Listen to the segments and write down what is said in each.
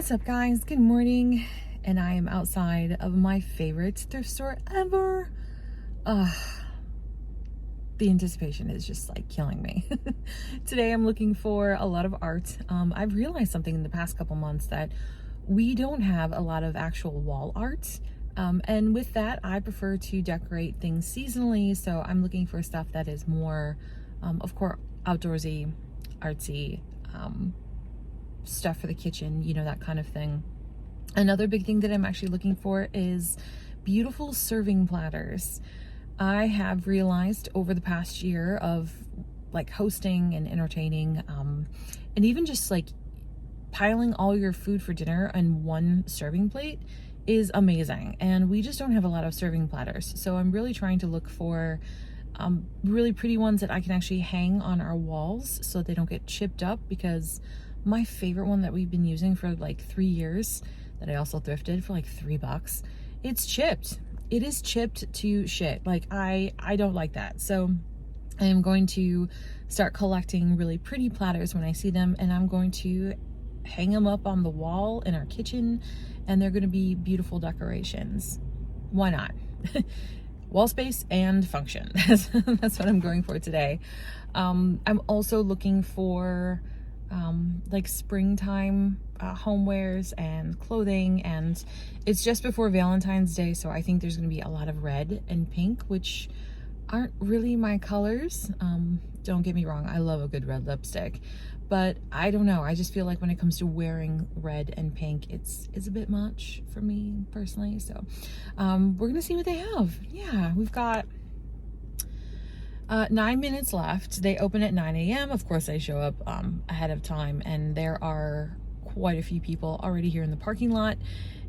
What's up, guys? Good morning, and I am outside of my favorite thrift store ever. The anticipation is just like killing me. Today I'm looking for a lot of art. I've realized something in the past couple months that we don't have a lot of actual wall art. And with that, I prefer to decorate things seasonally. So I'm looking for stuff that is more, of course, outdoorsy, artsy, stuff for the kitchen, you know, that kind of thing. Another big thing that I'm actually looking for is beautiful serving platters. I have realized over the past year of like hosting and entertaining, and even just like piling all your food for dinner on one serving plate is amazing. And we just don't have a lot of serving platters. So I'm really trying to look for really pretty ones that I can actually hang on our walls so they don't get chipped up, because my favorite one that we've been using for like 3 years, that I also thrifted for like $3, it's chipped. It is chipped to shit. Like I don't like that. So I am going to start collecting really pretty platters when I see them, and I'm going to hang them up on the wall in our kitchen, and they're going to be beautiful decorations. Why not? Wall space and function. That's what I'm going for today. I'm also looking for like springtime homewares and clothing, and it's just before Valentine's Day, so I think there's going to be a lot of red and pink, which aren't really my colors. Don't get me wrong, I love a good red lipstick, but I don't know, I just feel like when it comes to wearing red and pink, it's a bit much for me personally. So we're gonna see what they have. Yeah, we've got 9 minutes left. They open at 9 a.m. Of course, I show up ahead of time, and there are quite a few people already here in the parking lot,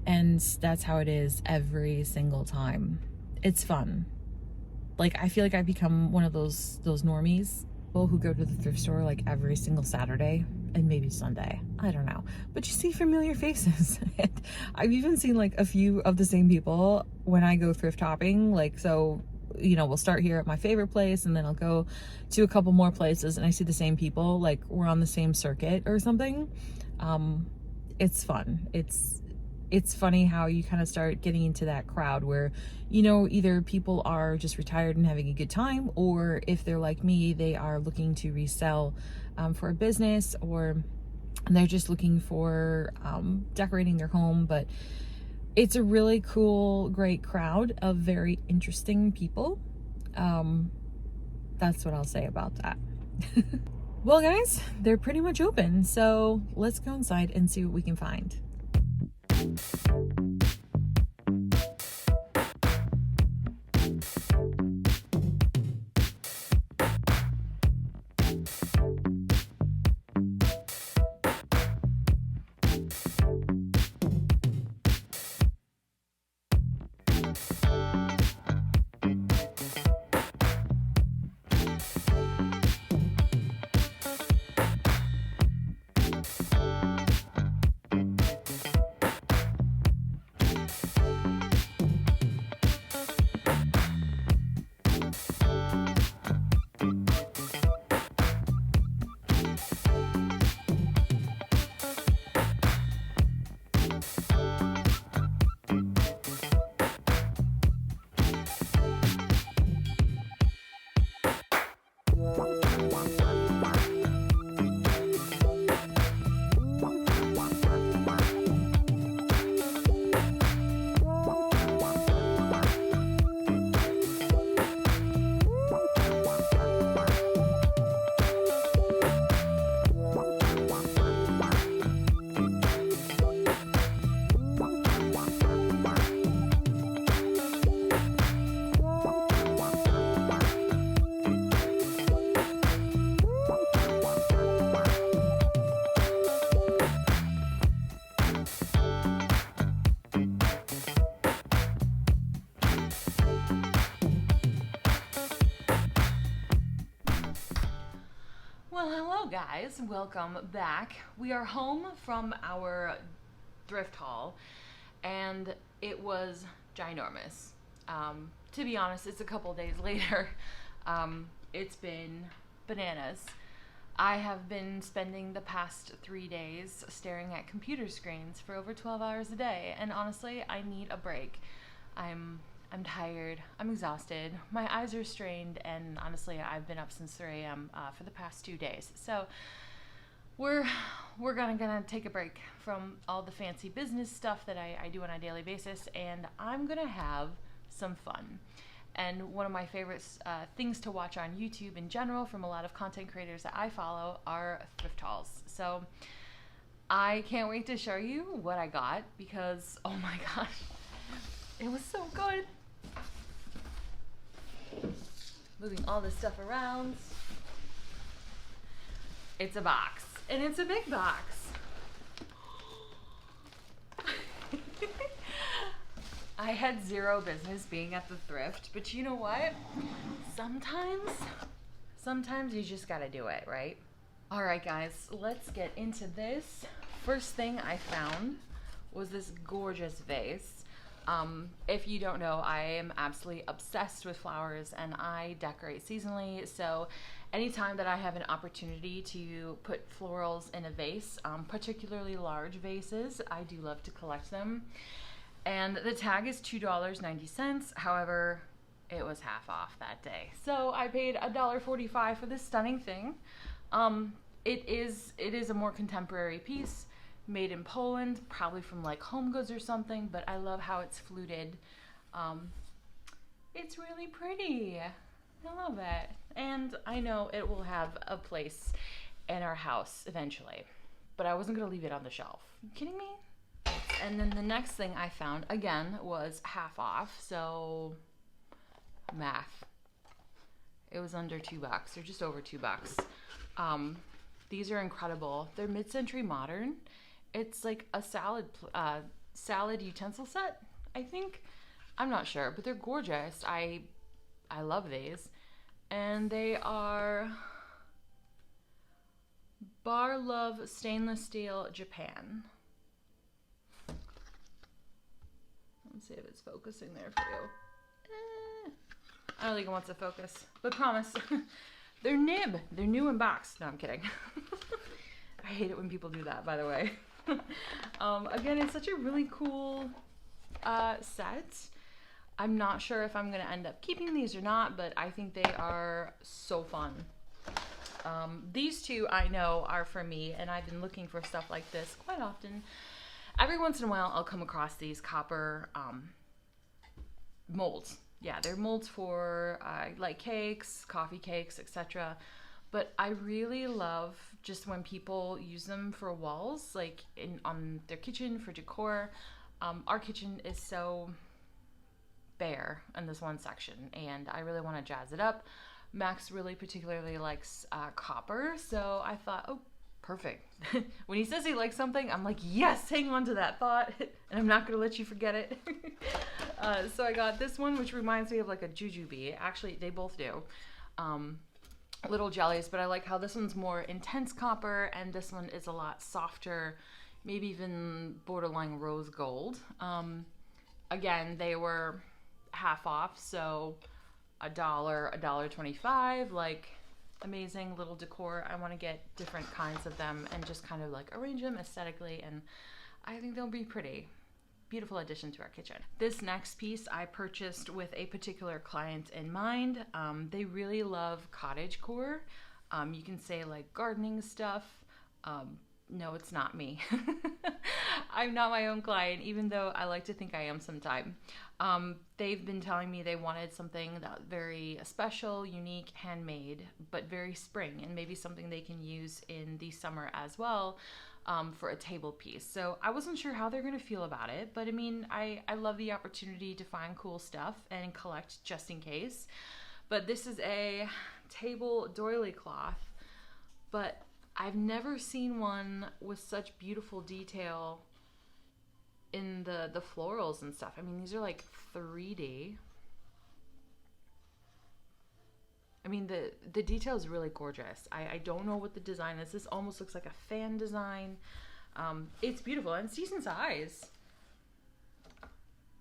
and that's how it is every single time. It's fun. Like, I feel like I've become one of those normies, people who go to the thrift store like every single Saturday and maybe Sunday. I don't know. But you see familiar faces. I've even seen like a few of the same people when I go thrift shopping. Like, so, you know, we'll start here at my favorite place, and then I'll go to a couple more places, and I see the same people, like we're on the same circuit or something. It's fun. It's funny how you kind of start getting into that crowd where, you know, either people are just retired and having a good time, or if they're like me, they are looking to resell for a business, or they're just looking for decorating their home. But it's a really cool, great crowd of very interesting people. That's what I'll say about that. Well, guys, they're pretty much open, so let's go inside and see what we can find. Well, hello guys, welcome back. We are home from our thrift haul, and it was ginormous. To be honest, it's a couple days later. It's been bananas. I have been spending the past 3 days staring at computer screens for over 12 hours a day, and honestly, I need a break. I'm tired. I'm exhausted. My eyes are strained, and honestly, I've been up since 3 a.m. For the past 2 days. So we're gonna take a break from all the fancy business stuff that I do on a daily basis, and I'm gonna have some fun. And one of my favorite things to watch on YouTube in general from a lot of content creators that I follow are thrift hauls. So I can't wait to show you what I got because, oh my gosh, it was so good. Moving all this stuff around. It's a box, and it's a big box. I had zero business being at the thrift, but you know what? Sometimes you just gotta do it, right? All right, guys, let's get into this. First thing I found was this gorgeous vase. If you don't know, I am absolutely obsessed with flowers and I decorate seasonally. So anytime that I have an opportunity to put florals in a vase, particularly large vases, I do love to collect them. And the tag is $2.90. However, it was half off that day. So I paid $1.45 for this stunning thing. It is a more contemporary piece made in Poland, probably from like Home Goods or something, but I love how it's fluted. It's really pretty. I love it. And I know it will have a place in our house eventually, but I wasn't gonna leave it on the shelf. Are you kidding me? And then the next thing I found, again, was half off, so math. It was under $2, or just over $2. These are incredible. They're mid-century modern. It's like a salad utensil set, I think. I'm not sure, but they're gorgeous. I love these. And they are Bar Love Stainless Steel, Japan. Let's see if it's focusing there for you. I don't think it wants to focus, but promise. They're nib. They're new in box. No, I'm kidding. I hate it when people do that, by the way. Again, it's such a really cool set. I'm not sure if I'm going to end up keeping these or not, but I think they are so fun. These two I know are for me, and I've been looking for stuff like this quite often. Every once in a while, I'll come across these copper molds. Yeah, they're molds for like cakes, coffee cakes, etc. But I really love just when people use them for walls, like on their kitchen for decor. Our kitchen is so bare in this one section, and I really want to jazz it up. Max really particularly likes copper, so I thought, oh, perfect. When he says he likes something, I'm like, yes, hang on to that thought, and I'm not going to let you forget it. So I got this one, which reminds me of like a jujube. Actually, they both do. Little jellies, but I like how this one's more intense copper, and this one is a lot softer, maybe even borderline rose gold. Again, they were half off, so $1.25, like amazing little decor. I want to get different kinds of them and just kind of like arrange them aesthetically, and I think they'll be pretty. Beautiful addition to our kitchen. This next piece I purchased with a particular client in mind. They really love cottagecore. You can say like gardening stuff. No, it's not me. I'm not my own client, even though I like to think I am sometime. They've been telling me they wanted something that very special, unique, handmade, but very spring, and maybe something they can use in the summer as well, for a table piece. So I wasn't sure how they're going to feel about it, but I mean, I love the opportunity to find cool stuff and collect just in case. But this is a table doily cloth, but I've never seen one with such beautiful detail in the florals and stuff. I mean, these are like 3D. I mean, the detail is really gorgeous. I don't know what the design is. This almost looks like a fan design. It's beautiful and it's decent size.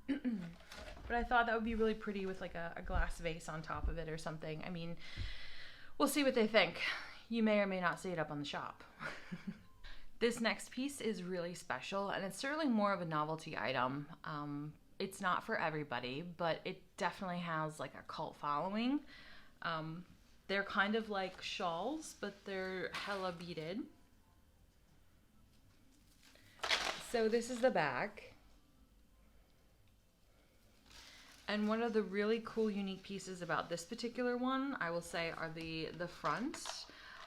But I thought that would be really pretty with like a glass vase on top of it or something. I mean, we'll see what they think. you may or may not see it up on the shop. This next piece is really special, and it's certainly more of a novelty item. It's not for everybody, but it definitely has like a cult following. They're kind of like shawls, but they're hella beaded. So this is the back. And one of the really cool, unique pieces about this particular one, I will say, are the front,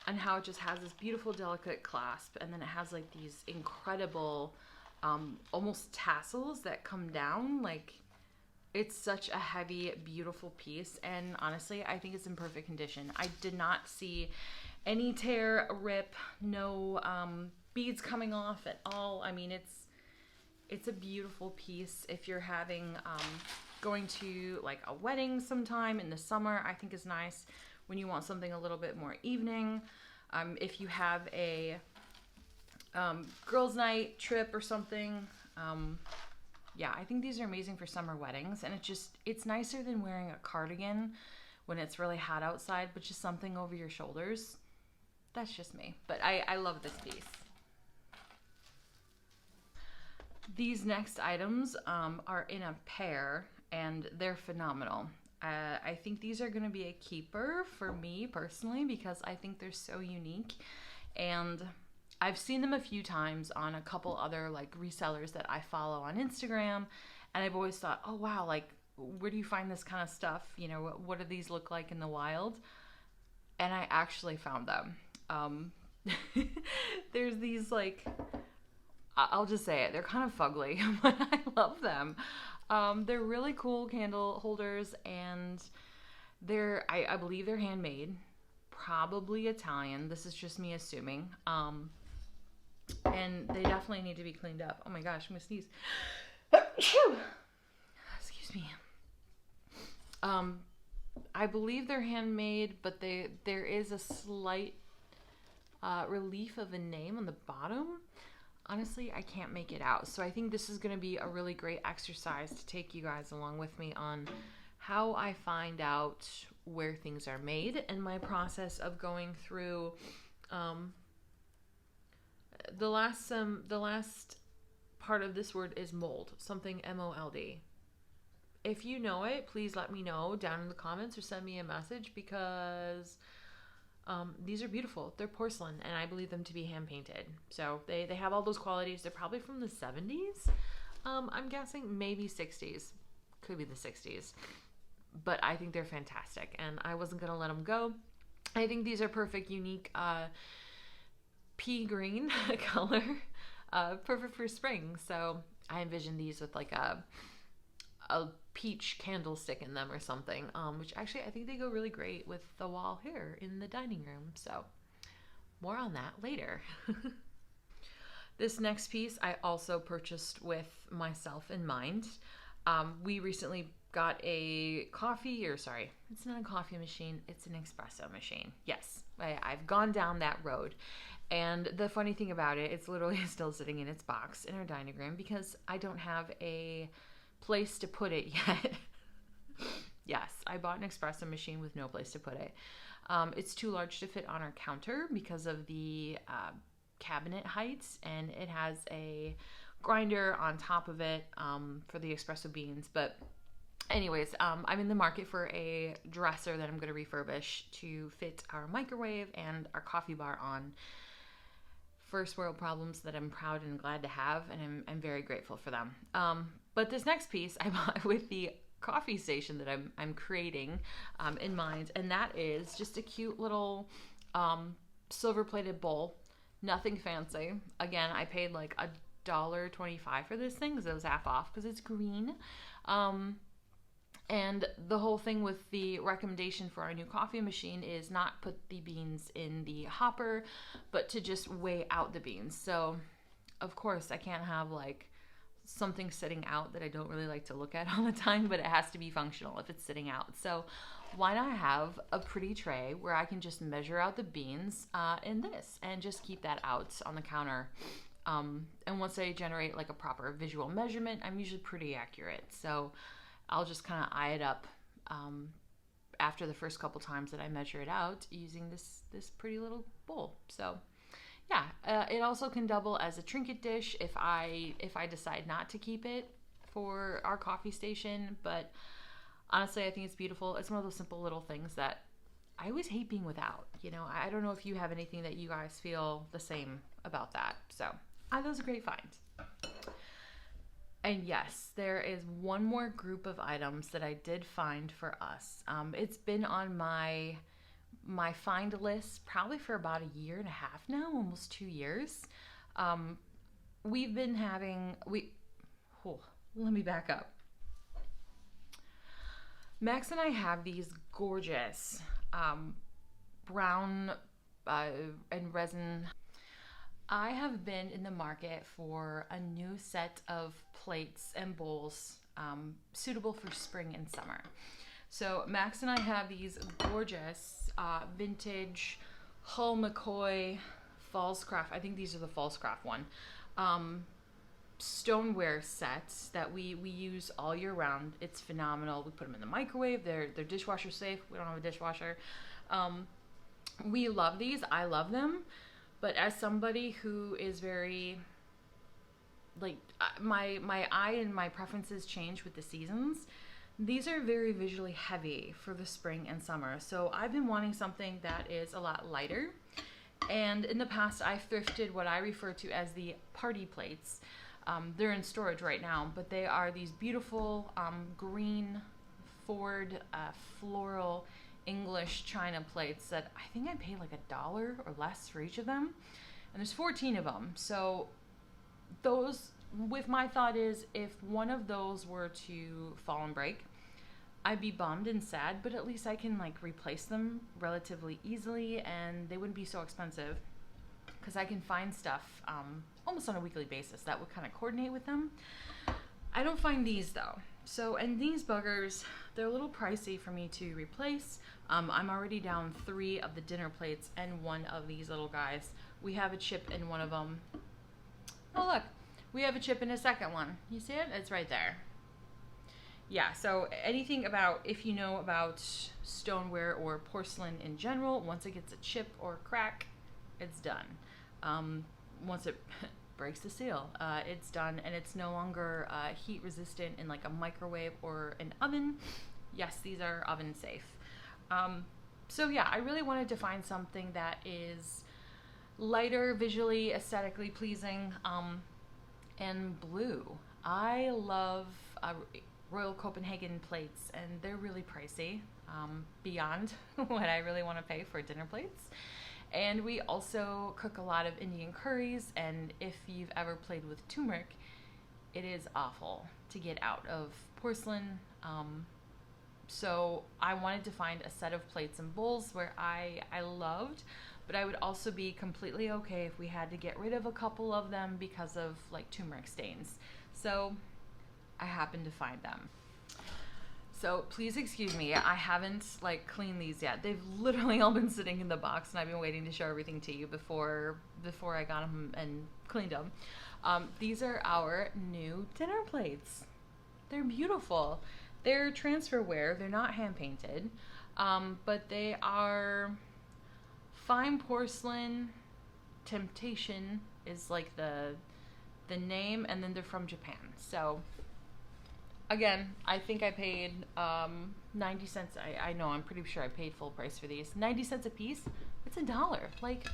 and how it just has this beautiful, delicate clasp, and then it has like these incredible, almost tassels that come down. Like, it's such a heavy, beautiful piece, and honestly, I think it's in perfect condition. I did not see any tear, rip, no beads coming off at all. I mean, it's a beautiful piece. If you're having going to like a wedding sometime in the summer, I think is nice when you want something a little bit more evening. If you have a girls' night trip or something, yeah, I think these are amazing for summer weddings. And it's nicer than wearing a cardigan when it's really hot outside, but just something over your shoulders. That's just me, but I love this piece. These next items are in a pair, and they're phenomenal. I think these are going to be a keeper for me personally, because I think they're so unique, and I've seen them a few times on a couple other like resellers that I follow on Instagram, and I've always thought, oh wow, like where do you find this kind of stuff? You know, what do these look like in the wild? And I actually found them. There's these like, I'll just say it, they're kind of fugly, but I love them. They're really cool candle holders, and I believe they're handmade, probably Italian. This is just me assuming. And they definitely need to be cleaned up. Oh my gosh, I'm gonna sneeze. Excuse me. I believe they're handmade, but there is a slight relief of a name on the bottom. Honestly, I can't make it out. So I think this is going to be a really great exercise to take you guys along with me on how I find out where things are made, and my process of going through the last part of this word is mold, something M-O-L-D. If you know it, please let me know down in the comments or send me a message, because these are beautiful. They're porcelain, and I believe them to be hand painted. So they have all those qualities. They're probably from the 70s. I'm guessing maybe 60s. Could be the 60s. But I think they're fantastic, and I wasn't going to let them go. I think these are perfect, unique pea green color. Perfect for spring. So I envision these with like a peach candlestick in them or something, which actually I think they go really great with the wall here in the dining room. So more on that later. This next piece I also purchased with myself in mind. We recently got a coffee, or sorry, it's not a coffee machine, it's an espresso machine. Yes, I've gone down that road. And the funny thing about it, it's literally still sitting in its box in our dining room because I don't have a place to put it yet. Yes, I bought an espresso machine with no place to put it. It's too large to fit on our counter because of the cabinet heights, and it has a grinder on top of it for the espresso beans. But anyways, I'm in the market for a dresser that I'm going to refurbish to fit our microwave and our coffee bar on. First world problems that I'm proud and glad to have, and I'm very grateful for them. But this next piece I bought with the coffee station that I'm creating in mind, and that is just a cute little silver plated bowl. Nothing fancy. Again, I paid like $1.25 for this thing because it was half off because it's green. And the whole thing with the recommendation for our new coffee machine is not put the beans in the hopper, but to just weigh out the beans. So, of course, I can't have like something sitting out that I don't really like to look at all the time, but it has to be functional if it's sitting out. So why not have a pretty tray where I can just measure out the beans in this and just keep that out on the counter. And once I generate like a proper visual measurement, I'm usually pretty accurate. So I'll just kind of eye it up after the first couple times that I measure it out using this pretty little bowl. So yeah, it also can double as a trinket dish if I decide not to keep it for our coffee station. But honestly, I think it's beautiful. It's one of those simple little things that I always hate being without. You know, I don't know if you have anything that you guys feel the same about that. So that was a great find. And yes, there is one more group of items that I did find for us. It's been on my find list probably for about a year and a half now, almost 2 years. We've been having, let me back up. Max and I have these gorgeous brown and resin. I have been in the market for a new set of plates and bowls suitable for spring and summer. So Max and I have these gorgeous vintage Hull McCoy Fallscraft. I think these are the Fallscraft one. Stoneware sets that we use all year round. It's phenomenal. We put them in the microwave. They're dishwasher safe. We don't have a dishwasher. We love these. I love them. But as somebody who is very, like, my eye and my preferences change with the seasons, these are very visually heavy for the spring and summer. So I've been wanting something that is a lot lighter. And in the past, I've thrifted what I refer to as the party plates. They're in storage right now, but they are these beautiful green Ford floral English china plates that I think I paid like $1 or less for each of them. And there's 14 of them. So those, with my thought is, if one of those were to fall and break, I'd be bummed and sad, but at least I can like replace them relatively easily and they wouldn't be so expensive because I can find stuff almost on a weekly basis that would kind of coordinate with them. I don't find these though. So, and these buggers, they're a little pricey for me to replace. I'm already down 3 of the dinner plates and 1 of these little guys. We have a chip in one of them. Oh look, we have a chip in a second one. You see it? It's right there. Yeah, so anything about, if you know about stoneware or porcelain in general, once it gets a chip or a crack, it's done. Once it breaks the seal, it's done, and it's no longer heat resistant in like a microwave or an oven. Yes, these are oven safe. So yeah, I really wanted to find something that is lighter, visually, aesthetically pleasing, and blue. I love Royal Copenhagen plates, and they're really pricey, beyond what I really want to pay for dinner plates. And we also cook a lot of Indian curries, and if you've ever played with turmeric, it is awful to get out of porcelain. So I wanted to find a set of plates and bowls where I loved, but I would also be completely okay if we had to get rid of a couple of them because of like turmeric stains. So I happened to find them. So please excuse me, I haven't like cleaned these yet. They've literally all been sitting in the box and I've been waiting to show everything to you before I got them and cleaned them. These are our new dinner plates. They're beautiful. They're transferware, they're not hand painted, but they are fine porcelain. Temptation is like the name, and then they're from Japan. So again, I think I paid 90 cents. I know, I'm pretty sure I paid full price for these. 90 cents a piece? It's $1. Like,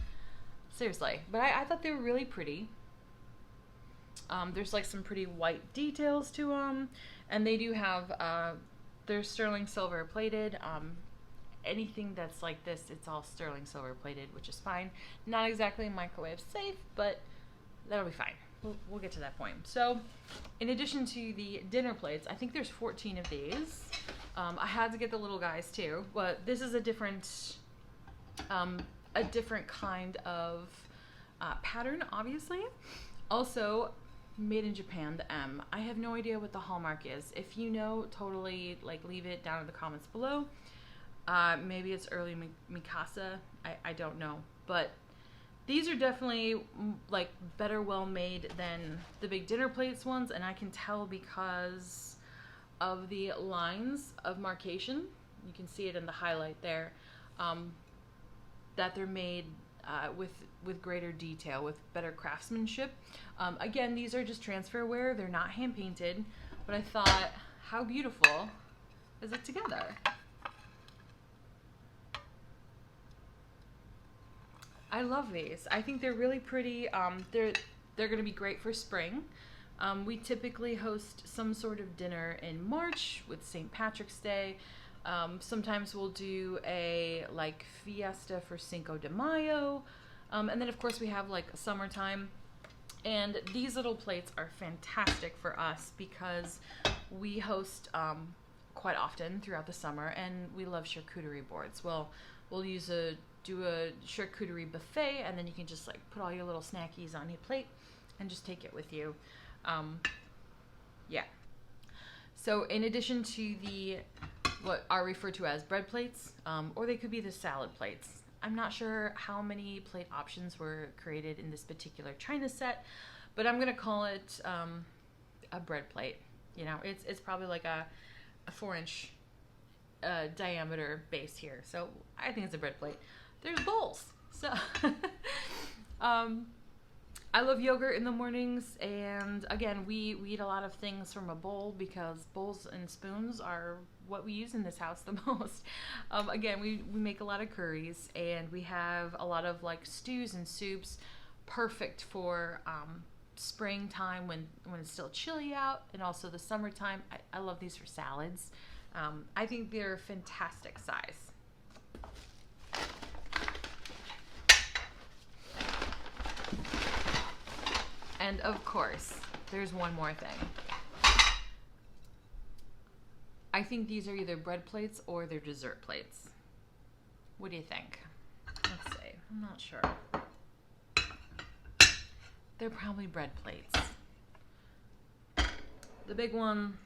seriously. But I thought they were really pretty. There's like some pretty white details to them. And they do have, they're sterling silver plated. Anything that's like this, it's all sterling silver plated, which is fine. Not exactly microwave safe, but that'll be fine. We'll get to that point. So in addition to the dinner plates, I think there's 14 of these. I had to get the little guys too, but this is a different kind of pattern, obviously. Also made in Japan, the M. I have no idea what the hallmark is. If you know, totally like leave it down in the comments below. Maybe it's early Mikasa. I don't know, but these are definitely like better well made than the big dinner plates ones, and I can tell because of the lines of markation. You can see it in the highlight there. That they're made with greater detail, with better craftsmanship. Again, these are just transferware. They're not hand painted, but I thought, how beautiful is it together? I love these. I think they're really pretty. They're going to be great for spring. We typically host some sort of dinner in March with St. Patrick's Day. Sometimes we'll do a like fiesta for Cinco de Mayo. And then of course we have like summertime. And these little plates are fantastic for us because we host quite often throughout the summer, and we love charcuterie boards. We'll do a charcuterie buffet, and then you can just like put all your little snackies on your plate and just take it with you. Yeah. So in addition to the what are referred to as bread plates, or they could be the salad plates. I'm not sure how many plate options were created in this particular China set, but I'm gonna call it a bread plate. You know, it's probably like a 4-inch diameter base here, so I think it's a bread plate. There's bowls, so I love yogurt in the mornings, and again, we eat a lot of things from a bowl because bowls and spoons are what we use in this house the most. Again, we make a lot of curries, and we have a lot of like stews and soups, perfect for springtime when it's still chilly out, and also the summertime. I love these for salads. I think they're fantastic size. And of course, there's one more thing. I think these are either bread plates or they're dessert plates. What do you think? Let's see. I'm not sure. They're probably bread plates. The big one,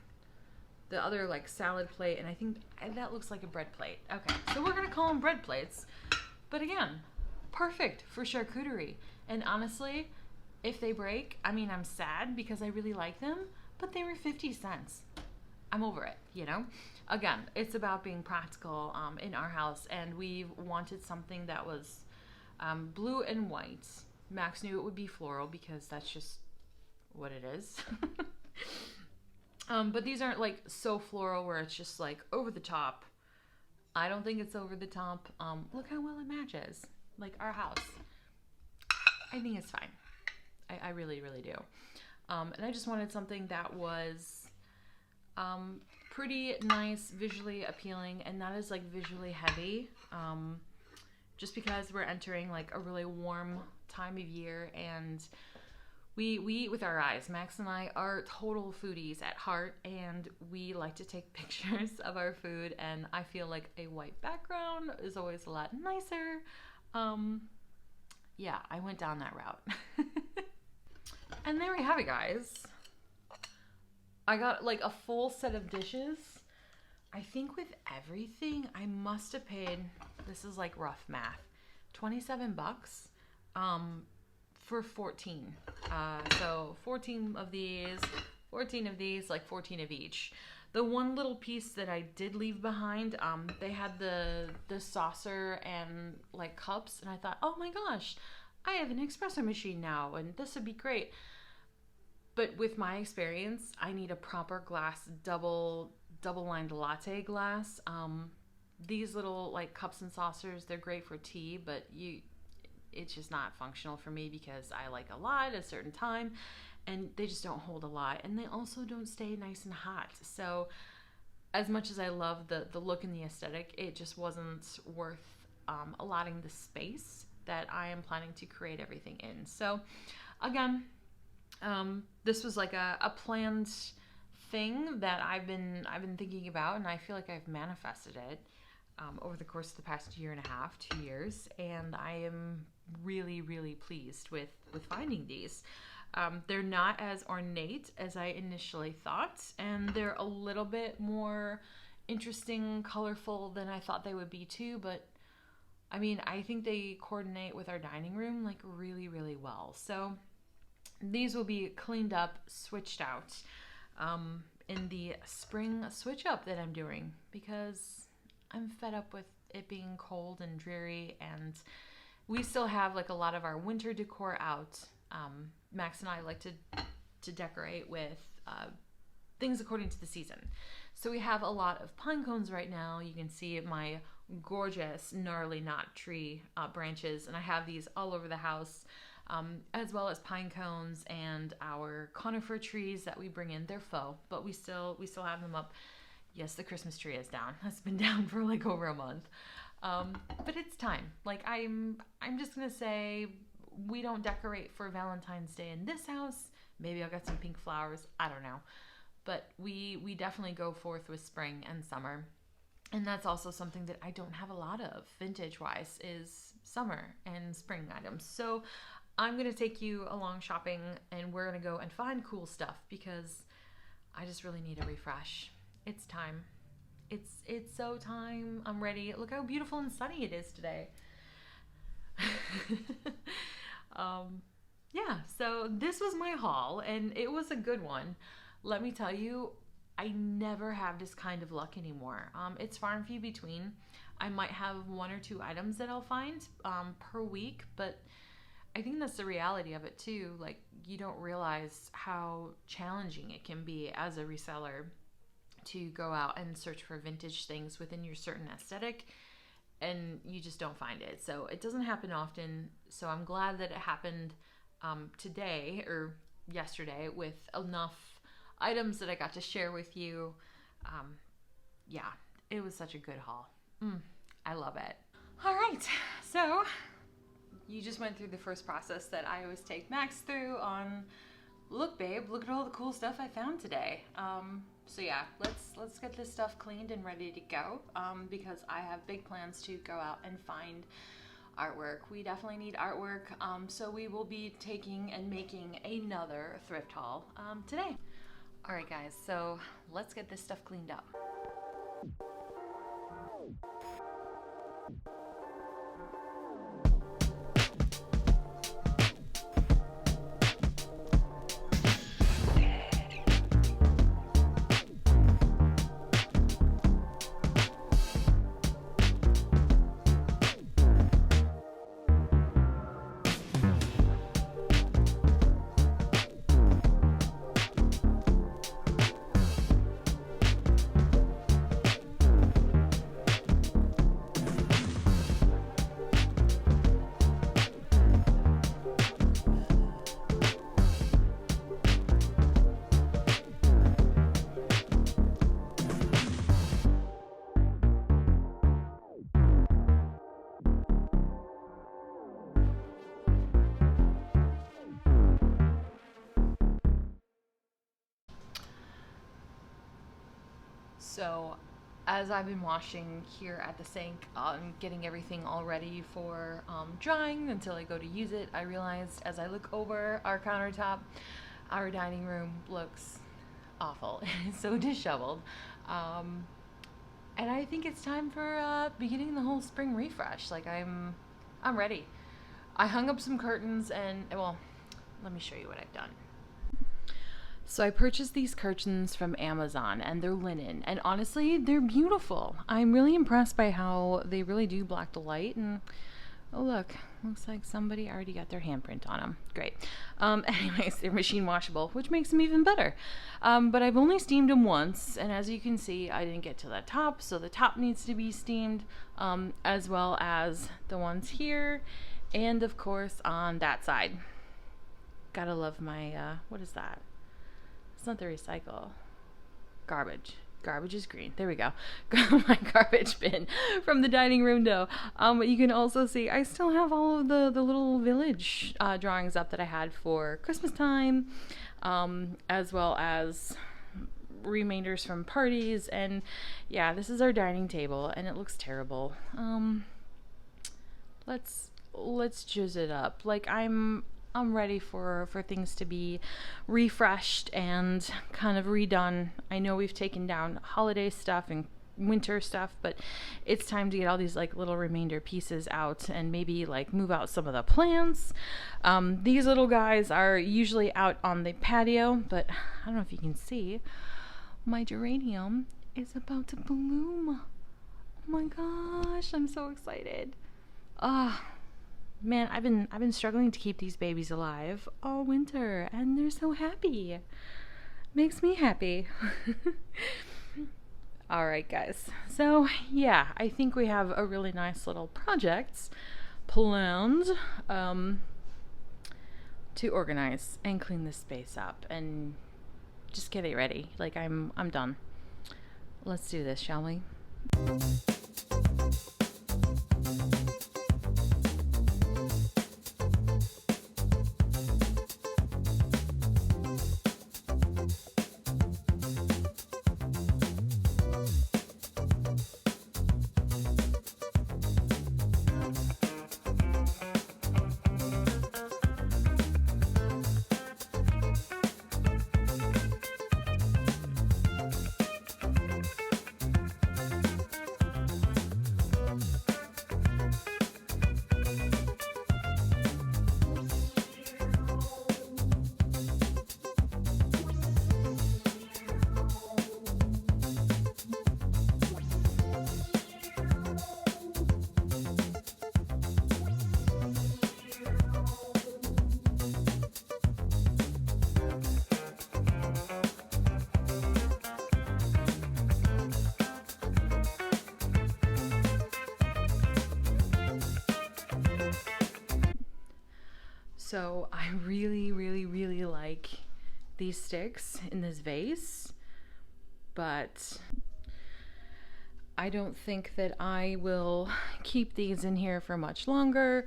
the other like salad plate, and I think that looks like a bread plate. Okay, so we're gonna call them bread plates. But again, perfect for charcuterie. And honestly, if they break, I mean, I'm sad because I really like them, but they were 50 cents. I'm over it, you know? Again, it's about being practical in our house, and we wanted something that was blue and white. Max knew it would be floral because that's just what it is. But these aren't like so floral where it's just like over the top. I don't think it's over the top. Look how well it matches. Like our house. I think it's fine. I really, really do. And I just wanted something that was pretty nice, visually appealing, and not as like visually heavy. Just because we're entering like a really warm time of year, and we eat with our eyes. Max and I are total foodies at heart, and we like to take pictures of our food, and I feel like a white background is always a lot nicer. Yeah, I went down that route. And there we have it, guys. I got like a full set of dishes. I think with everything, I must have paid, this is like rough math, 27 bucks for 14. So 14 of these, like 14 of each. The one little piece that I did leave behind, they had the saucer and like cups, and I thought, oh my gosh, I have an espresso machine now, and this would be great. But with my experience, I need a proper glass, double-lined latte glass. These little like cups and saucers, they're great for tea, but it's just not functional for me because I like a lot at a certain time, and they just don't hold a lot, and they also don't stay nice and hot. So as much as I love the look and the aesthetic, it just wasn't worth allotting the space that I am planning to create everything in. So again, this was like a planned thing that I've been thinking about, and I feel like I've manifested it over the course of the past 1.5 years, 2 years, and I am really, really pleased with finding these. They're not as ornate as I initially thought, and they're a little bit more interesting, colorful than I thought they would be too, but I mean, I think they coordinate with our dining room like really, really well. So these will be cleaned up, switched out in the spring switch up that I'm doing, because I'm fed up with it being cold and dreary, and we still have like a lot of our winter decor out. Max and I like to decorate with things according to the season. So we have a lot of pine cones right now. You can see my gorgeous gnarly knot tree branches, and I have these all over the house, as well as pine cones and our conifer trees that we bring in. They're faux, but we still have them up. Yes, the Christmas tree is down. It's been down for like over a month, but it's time. Like I'm just gonna say we don't decorate for Valentine's Day in this house. Maybe I'll get some pink flowers. I don't know. But we definitely go forth with spring and summer. And that's also something that I don't have a lot of vintage-wise is summer and spring items. So I'm going to take you along shopping, and we're going to go and find cool stuff because I just really need a refresh. It's time. It's so time. I'm ready. Look how beautiful and sunny it is today. Yeah, so this was my haul, and it was a good one. Let me tell you, I never have this kind of luck anymore. It's far and few between. I might have 1 or 2 items that I'll find per week, but I think that's the reality of it too. Like, you don't realize how challenging it can be as a reseller to go out and search for vintage things within your certain aesthetic, and you just don't find it. So it doesn't happen often. So I'm glad that it happened today or yesterday with enough items that I got to share with you. Yeah, it was such a good haul. I love it. All right, so you just went through the first process that I always take Max through on, look babe, look at all the cool stuff I found today. So yeah, let's get this stuff cleaned and ready to go, because I have big plans to go out and find artwork. We definitely need artwork, so we will be taking and making another thrift haul today. All right, guys, so let's get this stuff cleaned up. So as I've been washing here at the sink, getting everything all ready for drying until I go to use it, I realized as I look over our countertop, our dining room looks awful. It's so disheveled. And I think it's time for beginning the whole spring refresh. Like I'm ready. I hung up some curtains and, well, let me show you what I've done. So I purchased these curtains from Amazon, and they're linen, and honestly, they're beautiful. I'm really impressed by how they really do block the light, and oh look, looks like somebody already got their handprint on them. Great. Anyways, they're machine washable, which makes them even better. But I've only steamed them once, and as you can see, I didn't get to the top, so the top needs to be steamed, as well as the ones here, and of course on that side. Gotta love my, what is that? It's not the recycle. Garbage. Garbage is green. There we go. My garbage bin from the dining room though. But you can also see I still have all of the little village drawings up that I had for Christmas time, as well as remainders from parties. And yeah, this is our dining table, and it looks terrible. Let's jizz it up. Like I'm ready for things to be refreshed and kind of redone. I know we've taken down holiday stuff and winter stuff, but it's time to get all these like little remainder pieces out and maybe like move out some of the plants. These little guys are usually out on the patio, but I don't know if you can see, my geranium is about to bloom. Oh my gosh, I'm so excited. Ah, man, I've been struggling to keep these babies alive all winter, and they're so happy. Makes me happy. All right, guys. So, yeah, I think we have a really nice little project planned to organize and clean this space up and just get it ready. Like I'm done. Let's do this, shall we? So I really like these sticks in this vase, but I don't think that I will keep these in here for much longer.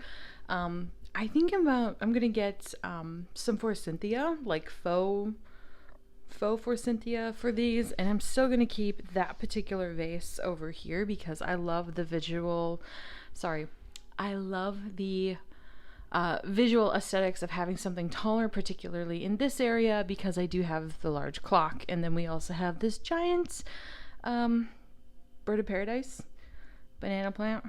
I think I'm gonna get some forsythia, like faux forsythia for these, and I'm still gonna keep that particular vase over here because I love the visual aesthetics of having something taller, particularly in this area, because I do have the large clock. And then we also have this giant bird of paradise banana plant,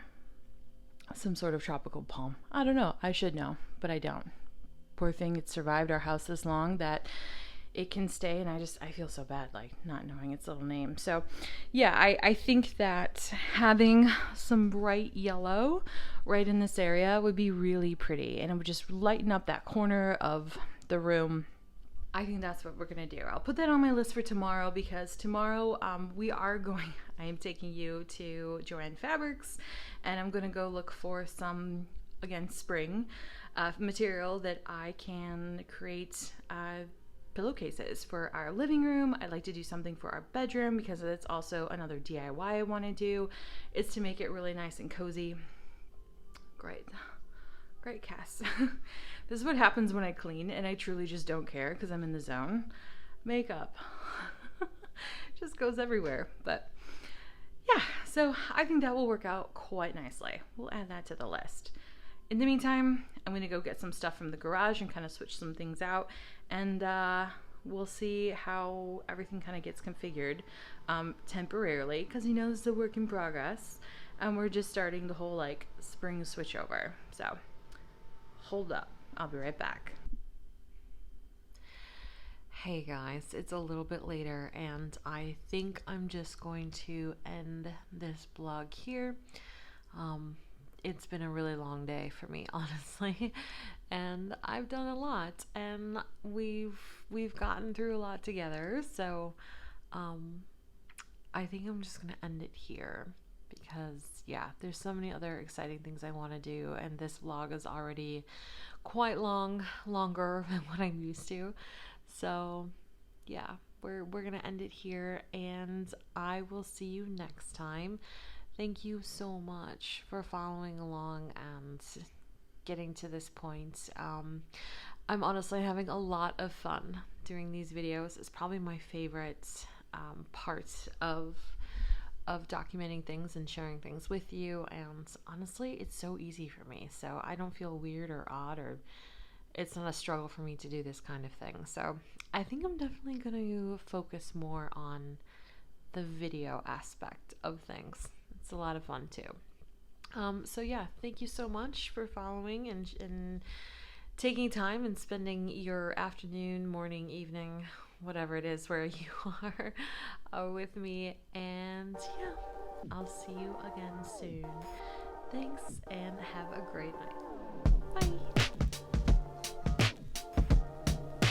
some sort of tropical palm. I don't know. I should know, but I don't. Poor thing, it survived our house this long that it can stay, and I feel so bad like not knowing its little name. So yeah, I think that having some bright yellow right in this area would be really pretty, and it would just lighten up that corner of the room. I think that's what we're gonna do. I'll put that on my list for tomorrow, because tomorrow I am taking you to Joann Fabrics, and I'm gonna go look for some, again, spring material that I can create pillowcases for our living room. I'd like to do something for our bedroom, because it's also another DIY I want to do, is to make it really nice and cozy. Great Cass. This is what happens when I clean and I truly just don't care because I'm in the zone. Makeup just goes everywhere. But yeah, so I think that will work out quite nicely. We'll add that to the list. In the meantime, I'm gonna go get some stuff from the garage and kind of switch some things out, and we'll see how everything kind of gets configured temporarily, because you know this is a work in progress, and we're just starting the whole like spring switch over. So hold up, I'll be right back. Hey guys, it's a little bit later, and I think I'm just going to end this vlog here. It's been a really long day for me, honestly, and I've done a lot, and we've gotten through a lot together. So I think I'm just gonna end it here, because yeah, there's so many other exciting things I want to do, and this vlog is already quite longer than what I'm used to. So yeah, we're gonna end it here, and I will see you next time. Thank you so much for following along and getting to this point. I'm honestly having a lot of fun doing these videos. It's probably my favorite part of documenting things and sharing things with you, and honestly, it's so easy for me, so I don't feel weird or odd, or it's not a struggle for me to do this kind of thing. So I think I'm definitely going to focus more on the video aspect of things. It's a lot of fun too. So yeah, thank you so much for following and taking time and spending your afternoon, morning, evening, whatever it is where you are with me. And yeah, I'll see you again soon. Thanks and have a great night.